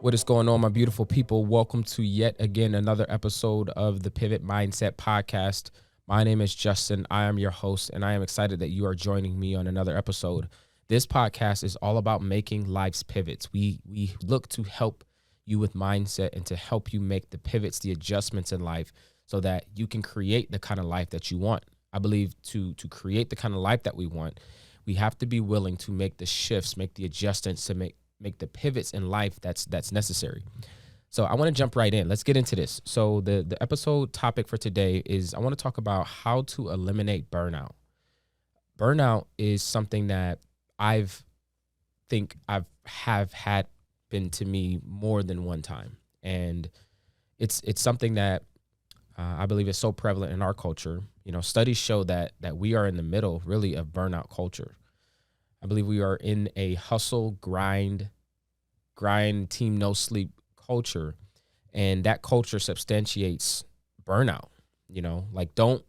What is going on, my beautiful people? Welcome to yet again another episode of the Pivot Mindset Podcast. My name is Justin. I am your host, and I am excited that you are joining me on another episode. This podcast is all about making life's pivots. We look to help you with mindset and to help you make the pivots, the adjustments in life so that you can create the kind of life that you want. I believe to create the kind of life that we want, we have to be willing to make the shifts, make the adjustments to make the pivots in life that's necessary. So I want to jump right in. Let's get into this. So the episode topic for today is I want to talk about how to eliminate burnout. Burnout is something that I've have happened to me more than one time, and it's something that I believe is so prevalent in our culture. You know, studies show that we are in the middle, really, of burnout culture. I believe we are in a hustle, grind, team, no sleep culture, and that culture substantiates burnout. You know, like don't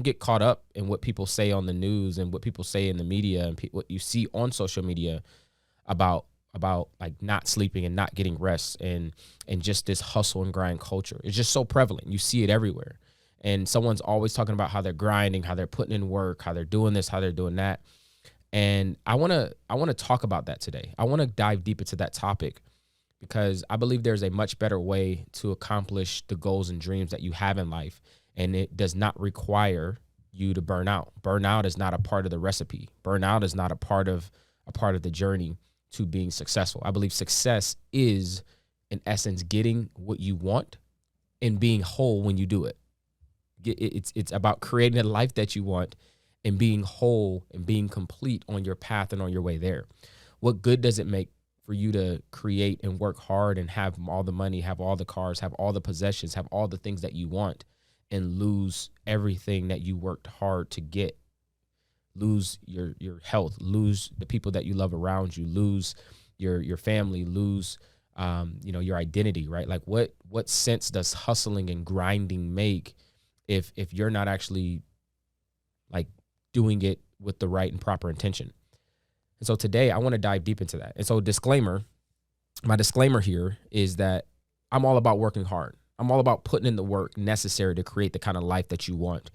get caught up in what people say on the news and what people say in the media and what you see on social media about like not sleeping and not getting rest and just this hustle and grind culture. It's just so prevalent. You see it everywhere, and someone's always talking about how they're grinding, how they're putting in work, how they're doing this, how they're doing that. And I want to talk about that today. I want to dive deep into that topic because I believe there's a much better way to accomplish the goals and dreams that you have in life, and it does not require you to burn out. Burnout is not a part of the recipe. Burnout is not a part of the journey to being successful. I believe success is, in essence, getting what you want and being whole when you do it. It's about creating a life that you want and being whole and being complete on your path and on your way there. What good does it make for you to create and work hard and have all the money, have all the cars, have all the possessions, have all the things that you want, and lose everything that you worked hard to get? Lose your health, lose the people that you love around you, lose your family, lose your identity, right? Like what sense does hustling and grinding make if you're not actually like doing it with the right and proper intention? And so today I want to dive deep into that. And so my disclaimer here is that I'm all about working hard. I'm all about putting in the work necessary to create the kind of life that you want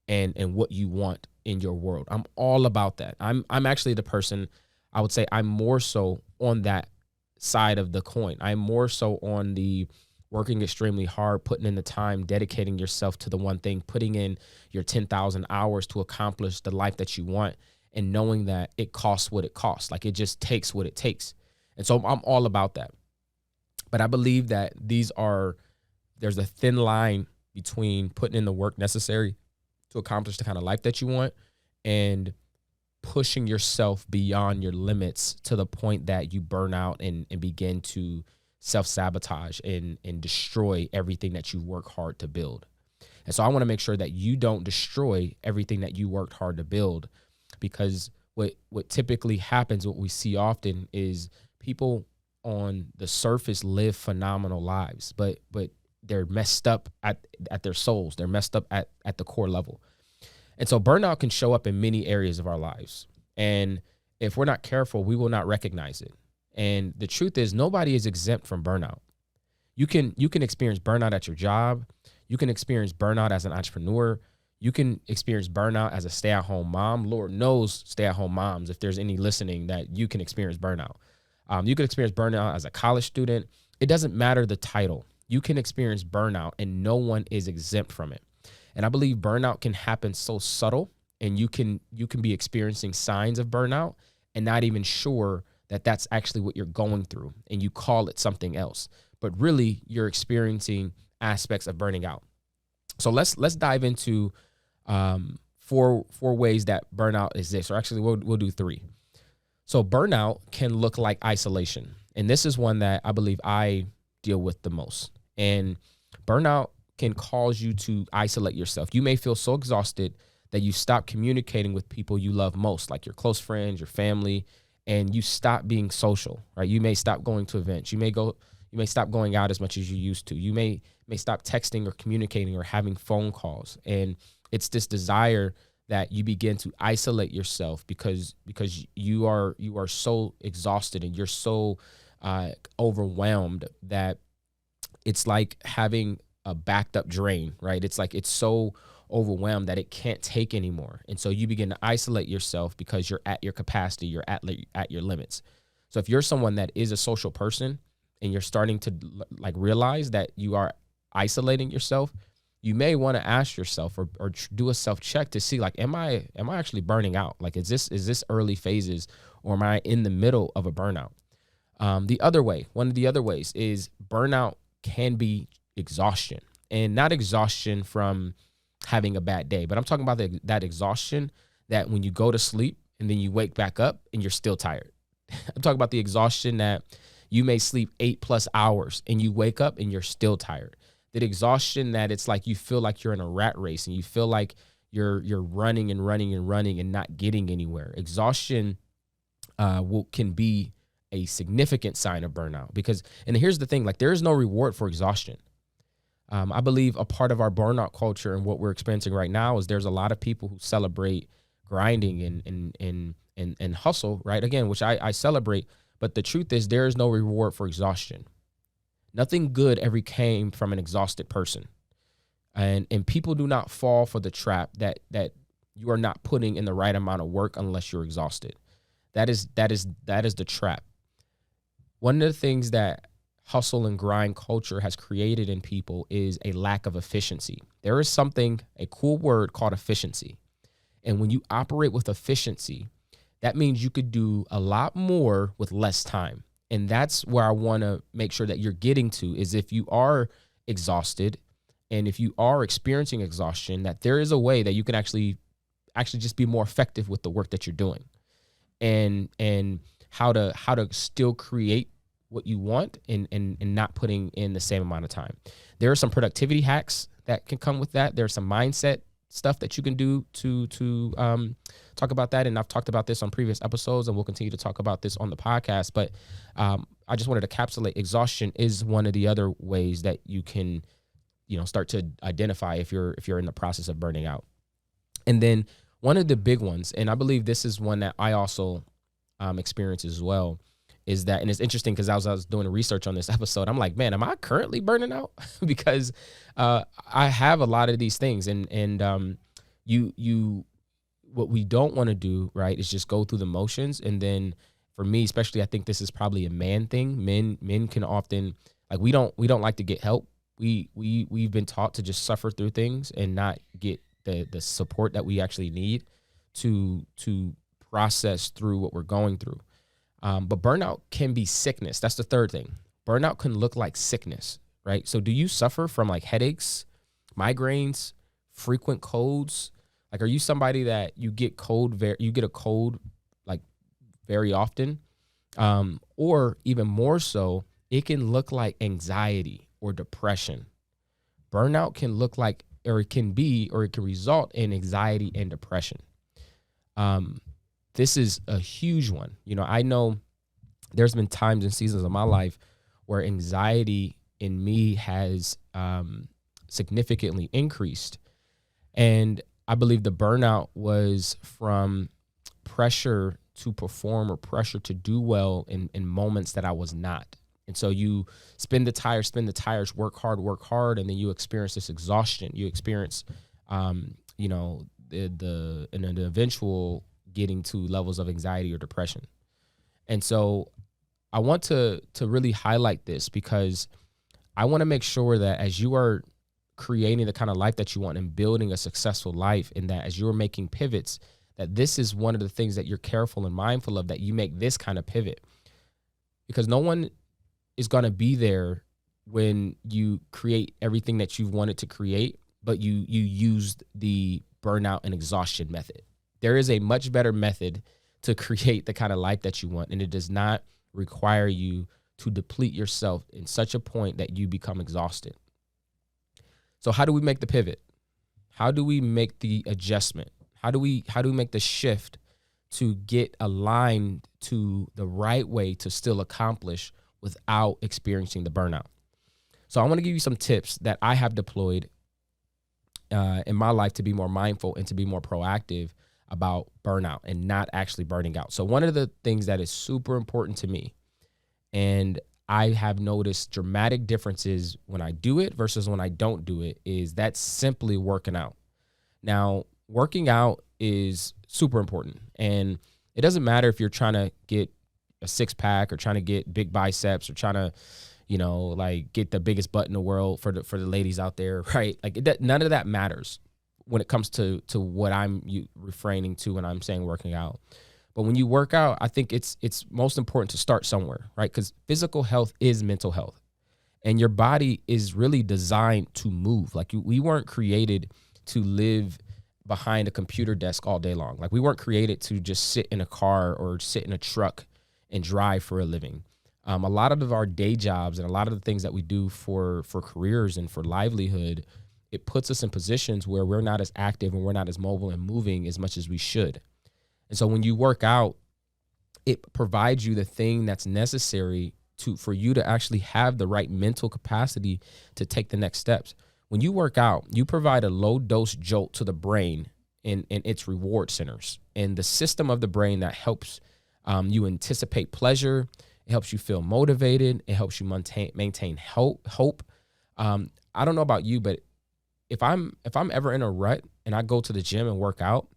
and what you want in your world. I'm all about that. I'm actually the person, I would say I'm more so on that side of the coin. I'm more so on the working extremely hard, putting in the time, dedicating yourself to the one thing, putting in your 10,000 hours to accomplish the life that you want, and knowing that it costs what it costs. Like it just takes what it takes. And so I'm all about that. But I believe that there's a thin line between putting in the work necessary to accomplish the kind of life that you want and pushing yourself beyond your limits to the point that you burn out and begin to self-sabotage and destroy everything that you work hard to build. And so I want to make sure that you don't destroy everything that you worked hard to build, because what typically happens, what we see often, is people on the surface live phenomenal lives, but they're messed up at their souls. They're messed up at the core level. And so burnout can show up in many areas of our lives. And if we're not careful, we will not recognize it. And the truth is, nobody is exempt from burnout. You can experience burnout at your job. You can experience burnout as an entrepreneur. You can experience burnout as a stay-at-home mom. Lord knows, stay-at-home moms, if there's any listening, that you can experience burnout. You can experience burnout as a college student. It doesn't matter the title. You can experience burnout, and no one is exempt from it. And I believe burnout can happen so subtle, and you can be experiencing signs of burnout and not even sure that that's actually what you're going through, and you call it something else. But really, you're experiencing aspects of burning out. So let's dive into four ways that burnout exists, or actually we'll do three. So burnout can look like isolation, and this is one that I believe I deal with the most. And burnout can cause you to isolate yourself. You may feel so exhausted that you stop communicating with people you love most, like your close friends, your family, and you stop being social, right? You may stop going to events. You may stop going out as much as you used to. You may stop texting or communicating or having phone calls. And it's this desire that you begin to isolate yourself because you are so exhausted and you're so overwhelmed that it's like having a backed up drain, right? It's like it's so overwhelmed that it can't take anymore. And so you begin to isolate yourself because you're at your capacity, you're at your limits. So if you're someone that is a social person and you're starting to like realize that you are isolating yourself, you may want to ask yourself or do a self check to see like, am I actually burning out? Like, is this early phases, or am I in the middle of a burnout? One of the other ways is burnout can be exhaustion, and not exhaustion from having a bad day, but I'm talking about that exhaustion that when you go to sleep and then you wake back up and you're still tired. I'm talking about the exhaustion that you may sleep 8+ hours and you wake up and you're still tired. That exhaustion that it's like you feel like you're in a rat race and you feel like you're running and running and running and not getting anywhere. Exhaustion can be a significant sign of burnout because, and here's the thing, like there is no reward for exhaustion. I believe a part of our burnout culture and what we're experiencing right now is there's a lot of people who celebrate grinding and hustle, right? Again, which I celebrate, but the truth is there is no reward for exhaustion. Nothing good ever came from an exhausted person. And people do not fall for the trap that you are not putting in the right amount of work unless you're exhausted. That is the trap. One of the things that hustle and grind culture has created in people is a lack of efficiency. There is a cool word called efficiency. And when you operate with efficiency, that means you could do a lot more with less time. And that's where I want to make sure that you're getting to is if you are exhausted and if you are experiencing exhaustion, that there is a way that you can actually just be more effective with the work that you're doing and how to still create what you want and not putting in the same amount of time. There are some productivity hacks that can come with that. There's some mindset stuff that you can do to talk about that. And I've talked about this on previous episodes and we'll continue to talk about this on the podcast. But I just wanted to encapsulate exhaustion is one of the other ways that you can, start to identify if you're in the process of burning out. And then one of the big ones, and I believe this is one that I also experience as well, is that, and it's interesting because I was doing research on this episode. I'm like, man, am I currently burning out? Because I have a lot of these things, and what we don't want to do, right, is just go through the motions. And then for me, especially, I think this is probably a man thing. Men can often like we don't like to get help. We've been taught to just suffer through things and not get the support that we actually need to process through what we're going through. But burnout can be sickness. That's the third thing. Burnout can look like sickness, right? So do you suffer from like headaches, migraines, frequent colds? Like, are you somebody that you get a cold like very often? Or even more so, it can look like anxiety or depression. Burnout can look like, or it can result in anxiety and depression. This is a huge one. I know there's been times and seasons of my life where anxiety in me has significantly increased. And I believe the burnout was from pressure to perform or pressure to do well in moments that I was not. And so you spin the tires, work hard, and then you experience this exhaustion. You experience, the eventual getting to levels of anxiety or depression. And so I want to really highlight this because I want to make sure that as you are creating the kind of life that you want and building a successful life, and that as you're making pivots, that this is one of the things that you're careful and mindful of, that you make this kind of pivot. Because no one is going to be there when you create everything that you've wanted to create, but you used the burnout and exhaustion method. There is a much better method to create the kind of life that you want, and it does not require you to deplete yourself in such a point that you become exhausted. So how do we make the pivot? How do we make the adjustment? How do we make the shift to get aligned to the right way to still accomplish without experiencing the burnout? So I want to give you some tips that I have deployed in my life to be more mindful and to be more proactive about burnout and not actually burning out. So one of the things that is super important to me And I have noticed dramatic differences when I do it versus when I don't do it. Is that's simply working out. Now, working out is super important, and it doesn't matter if you're trying to get a six pack or trying to get big biceps or trying to, like get the biggest butt in the world for the ladies out there, right? Like none of that matters when it comes to what I'm refraining to when I'm saying working out. But when you work out, I think it's most important to start somewhere, right? Because physical health is mental health, and your body is really designed to move. Like we weren't created to live behind a computer desk all day long. Like we weren't created to just sit in a car or sit in a truck and drive for a living. A lot of our day jobs and a lot of the things that we do for careers and for livelihood, it puts us in positions where we're not as active and we're not as mobile and moving as much as we should. And so when you work out, it provides you the thing that's necessary for you to actually have the right mental capacity to take the next steps. When you work out, you provide a low dose jolt to the brain in its reward centers and the system of the brain that helps you anticipate pleasure. It helps you feel motivated. It helps you maintain hope. I don't know about you, but if I'm ever in a rut and I go to the gym and work out,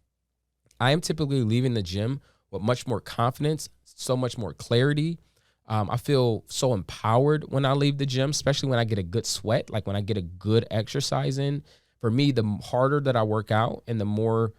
I am typically leaving the gym with much more confidence, so much more clarity. I feel so empowered when I leave the gym, especially when I get a good sweat, like when I get a good exercise in. For me, the harder that I work out and the more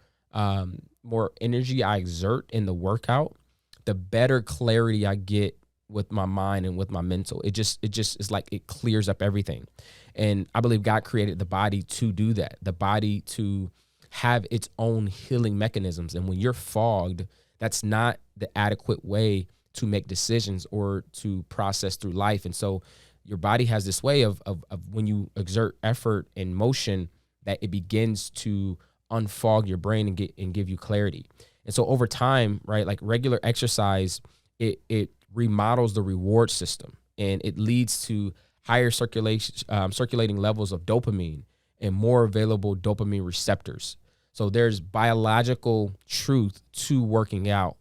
energy I exert in the workout, the better clarity I get with my mind and with my mental. It just is like it clears up everything. And I believe God created the body to do that, the body to have its own healing mechanisms. And when you're fogged, that's not the adequate way to make decisions or to process through life. And so your body has this way of when you exert effort and motion that it begins to unfog your brain and give you clarity. And so over time, right, like regular exercise, it remodels the reward system and it leads to higher circulating levels of dopamine and more available dopamine receptors. So there's biological truth to working out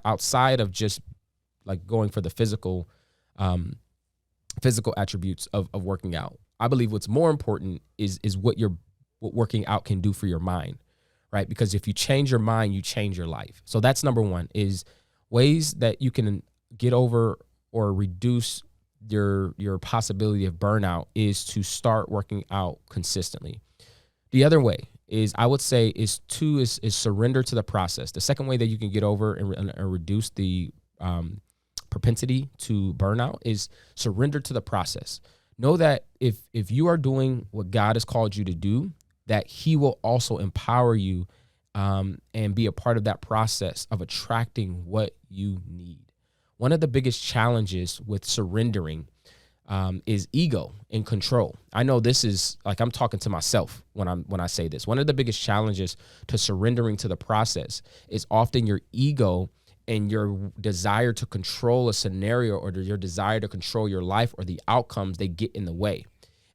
outside of just like going for the physical attributes of working out. I believe what's more important is what working out can do for your mind, right? Because if you change your mind, you change your life. So that's number one, is ways that you can get over or reduce your possibility of burnout is to start working out consistently. The other way is, I would say, is surrender to the process. The second way that you can get over and reduce the propensity to burnout is surrender to the process. Know that if you are doing what God has called you to do, that He will also empower you and be a part of that process of attracting what you need. One of the biggest challenges with surrendering is ego and control. I know this is like I'm talking to myself when I say this. One of the biggest challenges to surrendering to the process is often your ego and your desire to control a scenario or your desire to control your life or the outcomes. They get in the way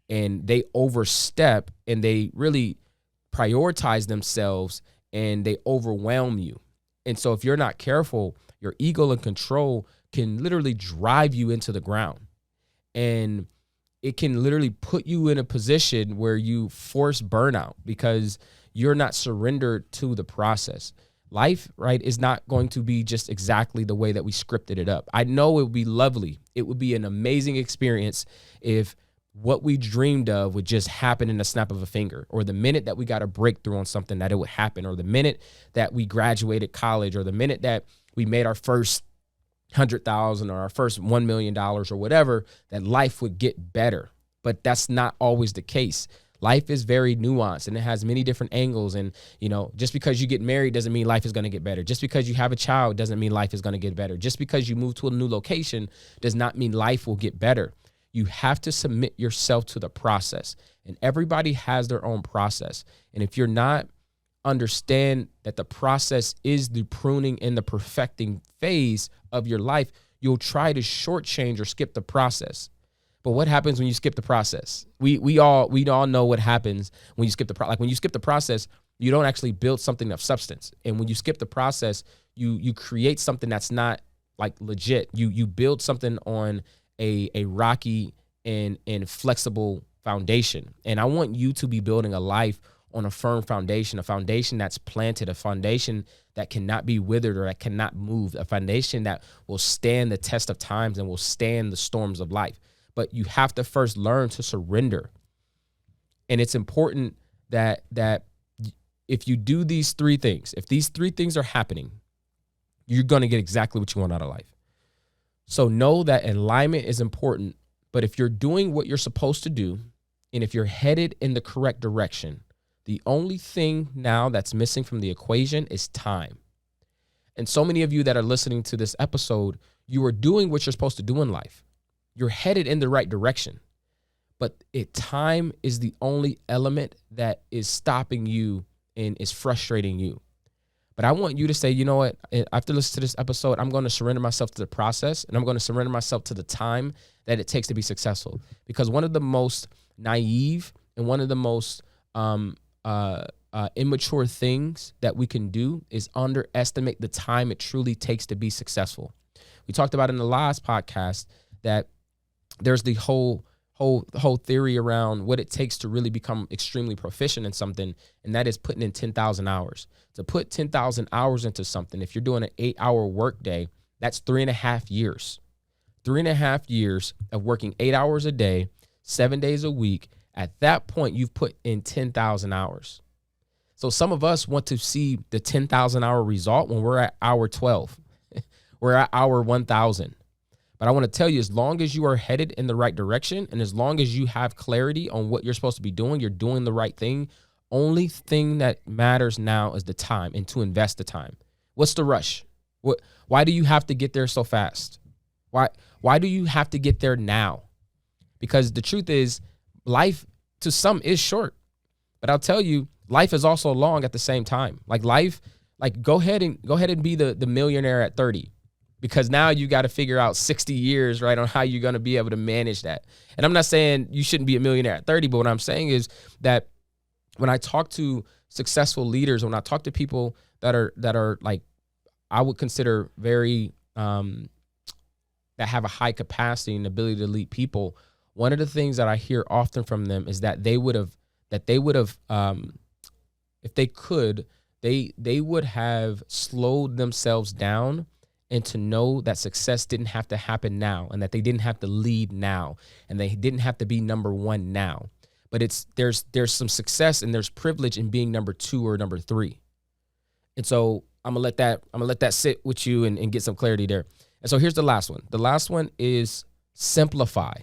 and they overstep and they really prioritize themselves and they overwhelm you. And so if you're not careful, your ego and control can literally drive you into the ground. And it can literally put you in a position where you force burnout because you're not surrendered to the process. Life, right, is not going to be just exactly the way that we scripted it up. I know it would be lovely. It would be an amazing experience if what we dreamed of would just happen in a snap of a finger, or the minute that we got a breakthrough on something that it would happen, or the minute that we graduated college, or the minute that we made our first 100,000 or our first $1 million or whatever, that life would get better. But that's not always the case. Life is very nuanced and it has many different angles. And, just because you get married doesn't mean life is going to get better. Just because you have a child doesn't mean life is going to get better. Just because you move to a new location does not mean life will get better. You have to submit yourself to the process, and everybody has their own process. And if you're not understand that the process is the pruning and the perfecting phase of your life, you'll try to shortchange or skip the process. But what happens when you skip the process? We all know what happens when you skip the process. Like when you skip the process, you don't actually build something of substance. And when you skip the process, you create something that's not like legit. You build something on a rocky and flexible foundation. And I want you to be building a life on a firm foundation, a foundation that's planted, a foundation that cannot be withered or that cannot move, a foundation that will stand the test of times and will stand the storms of life. But you have to first learn to surrender. And it's important that if you do these three things, if these three things are happening, you're going to get exactly what you want out of life. So know that alignment is important, but if you're doing what you're supposed to do, and if you're headed in the correct direction, the only thing now that's missing from the equation is time. And so many of you that are listening to this episode, you are doing what you're supposed to do in life. You're headed in the right direction, but time is the only element that is stopping you and is frustrating you. But I want you to say, you know what, after listening to this episode, I'm going to surrender myself to the process, and I'm going to surrender myself to the time that it takes to be successful. Because one of the most naive and one of the most immature things that we can do is underestimate the time it truly takes to be successful. We talked about in the last podcast that there's the whole theory around what it takes to really become extremely proficient in something, and that is putting in 10,000 hours. To put 10,000 hours into something, if you're doing an 8-hour workday, that's 3.5 years. 3.5 years of working 8 hours a day, 7 days a week. At that point, you've put in 10,000 hours. So some of us want to see the 10,000 hour result when we're at hour 12. We're at hour 1,000. But I want to tell you, as long as you are headed in the right direction, and as long as you have clarity on what you're supposed to be doing, you're doing the right thing. Only thing that matters now is the time, and to invest the time. What's the rush? Why do you have to get there so fast? Why do you have to get there now? Because the truth is, life to some is short. But I'll tell you, life is also long at the same time. Go ahead and be the millionaire at 30. Because now you got to figure out 60 years, right, on how you're going to be able to manage that. And I'm not saying you shouldn't be a millionaire at 30, but what I'm saying is that when I talk to successful leaders, when I talk to people that are like, I would consider very, that have a high capacity and ability to lead people, one of the things that I hear often from them is that they would have, if they could, they would have slowed themselves down, and to know that success didn't have to happen now, and that they didn't have to lead now, and they didn't have to be number one now. But there's some success and there's privilege in being number 2 or number 3. And so I'm gonna let that sit with you and get some clarity there. And so here's the last one. The last one is simplify.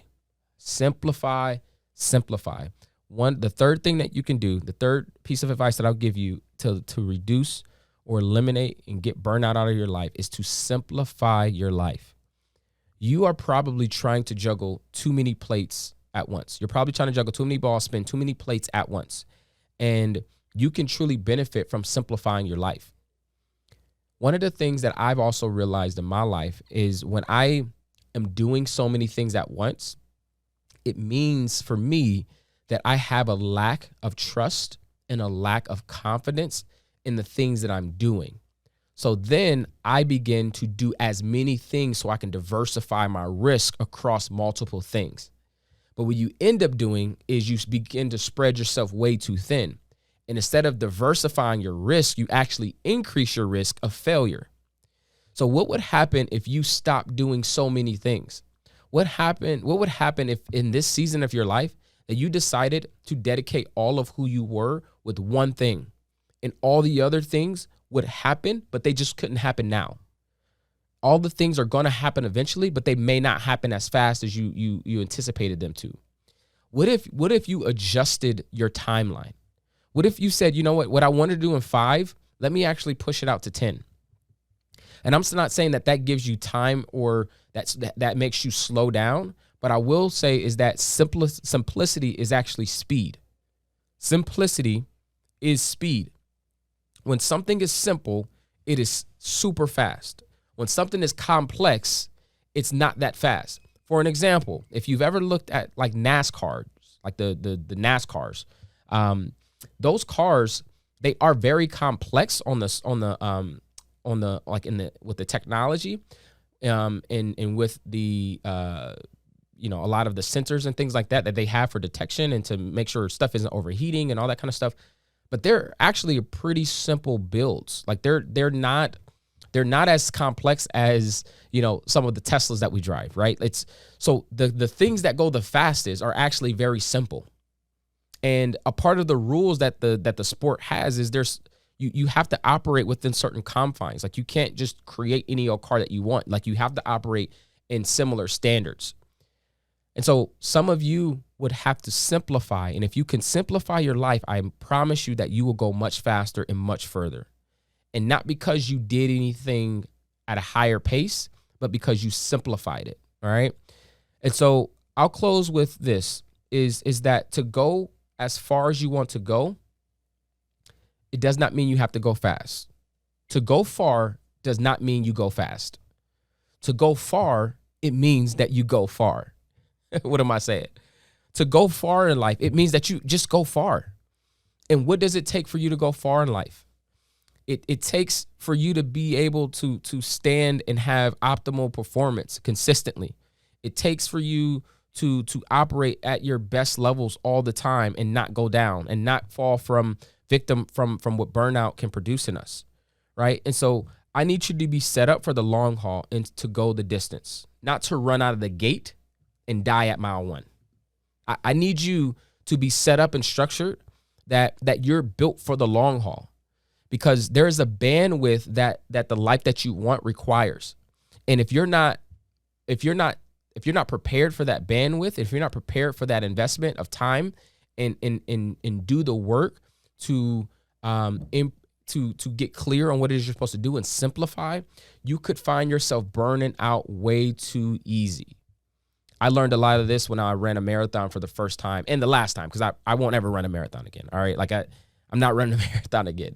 Simplify. The third thing that you can do, the third piece of advice that I'll give you to reduce or eliminate and get burnout out of your life is to simplify your life. You are probably trying to juggle too many plates at once. You're probably trying to juggle too many balls, spin too many plates at once. And you can truly benefit from simplifying your life. One of the things that I've also realized in my life is when I am doing so many things at once, it means for me that I have a lack of trust and a lack of confidence in the things that I'm doing. So then I begin to do as many things so I can diversify my risk across multiple things. But what you end up doing is you begin to spread yourself way too thin. And instead of diversifying your risk, you actually increase your risk of failure. So what would happen if you stopped doing so many things? What would happen if in this season of your life that you decided to dedicate all of who you were with one thing, and all the other things would happen, but they just couldn't happen now? All the things are going to happen eventually, but they may not happen as fast as you anticipated them to. What if you adjusted your timeline? What if you said, you know what I want to do in 5, let me actually push it out to 10. And I'm not saying that gives you time or that makes you slow down, but I will say is that simplicity is actually speed. Simplicity is speed. When something is simple, it is super fast. When something is complex, it's not that fast. For an example, if you've ever looked at like NASCAR, like the NASCARs, those cars, they are very complex with the technology, and with the a lot of the sensors and things like that they have for detection and to make sure stuff isn't overheating and all that kind of stuff. But they're actually pretty simple builds. Like they're not as complex as, some of the Teslas that we drive, right? It's so the things that go the fastest are actually very simple. And a part of the rules that the sport has is you have to operate within certain confines. Like you can't just create any old car that you want. Like you have to operate in similar standards. And so some of you would have to simplify. And if you can simplify your life, I promise you that you will go much faster and much further. And not because you did anything at a higher pace, but because you simplified it. All right. And so I'll close with this is that to go as far as you want to go, it does not mean you have to go fast. To go far does not mean you go fast. To go far, it means that you go far. What am I saying? To go far in life, it means that you just go far. And what does it take for you to go far in life? It takes for you to be able to stand and have optimal performance consistently. It takes for you to operate at your best levels all the time and not go down and not fall victim from what burnout can produce in us, right? And so I need you to be set up for the long haul and to go the distance, not to run out of the gate and die at mile 1. I need you to be set up and structured that you're built for the long haul, because there is a bandwidth that the life that you want requires. And if you're not prepared for that bandwidth, if you're not prepared for that investment of time and do the work to get clear on what it is you're supposed to do and simplify, you could find yourself burning out way too easy. I learned a lot of this when I ran a marathon for the first time and the last time, because I won't ever run a marathon again. All right. Like I'm not running a marathon again.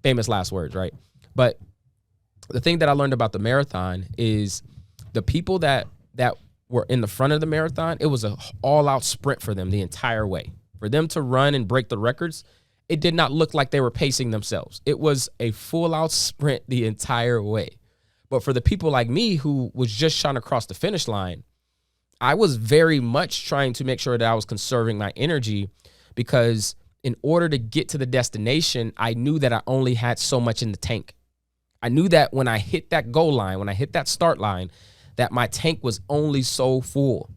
Famous last words, right? But the thing that I learned about the marathon is the people that were in the front of the marathon, it was an all-out sprint for them the entire way. For them to run and break the records, it did not look like they were pacing themselves. It was a full-out sprint the entire way. But for the people like me who was just trying to cross the finish line, I was very much trying to make sure that I was conserving my energy, because in order to get to the destination, I knew that I only had so much in the tank. I knew that when I hit that goal line, when I hit that start line, that my tank was only so full.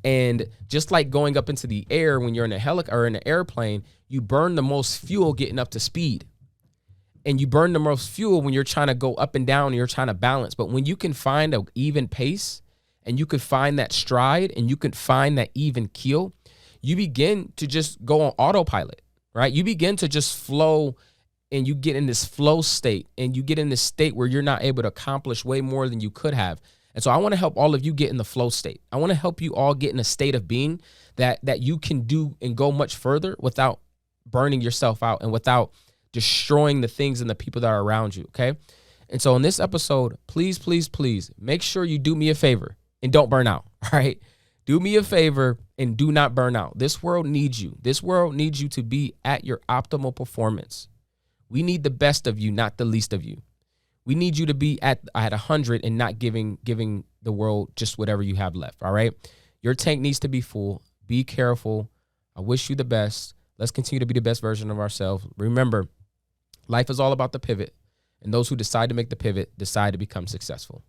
And just like going up into the air when you're in a helicopter or in an airplane, you burn the most fuel getting up to speed. And you burn the most fuel when you're trying to go up and down and you're trying to balance. But when you can find an even pace and you can find that stride and you can find that even keel, you begin to just go on autopilot, right? You begin to just flow, and you get in this flow state, and you get in this state where you're not able to accomplish way more than you could have. And so I want to help all of you get in the flow state. I want to help you all get in a state of being that you can do and go much further without burning yourself out and without destroying the things and the people that are around you, okay? And so in this episode, please, please, please make sure you do me a favor and don't burn out, all right? Do me a favor and do not burn out. This world needs you. This world needs you to be at your optimal performance. We need the best of you, not the least of you. We need you to be at 100 and not giving the world just whatever you have left, all right? Your tank needs to be full. Be careful. I wish you the best. Let's continue to be the best version of ourselves. Remember, life is all about the pivot, and those who decide to make the pivot decide to become successful.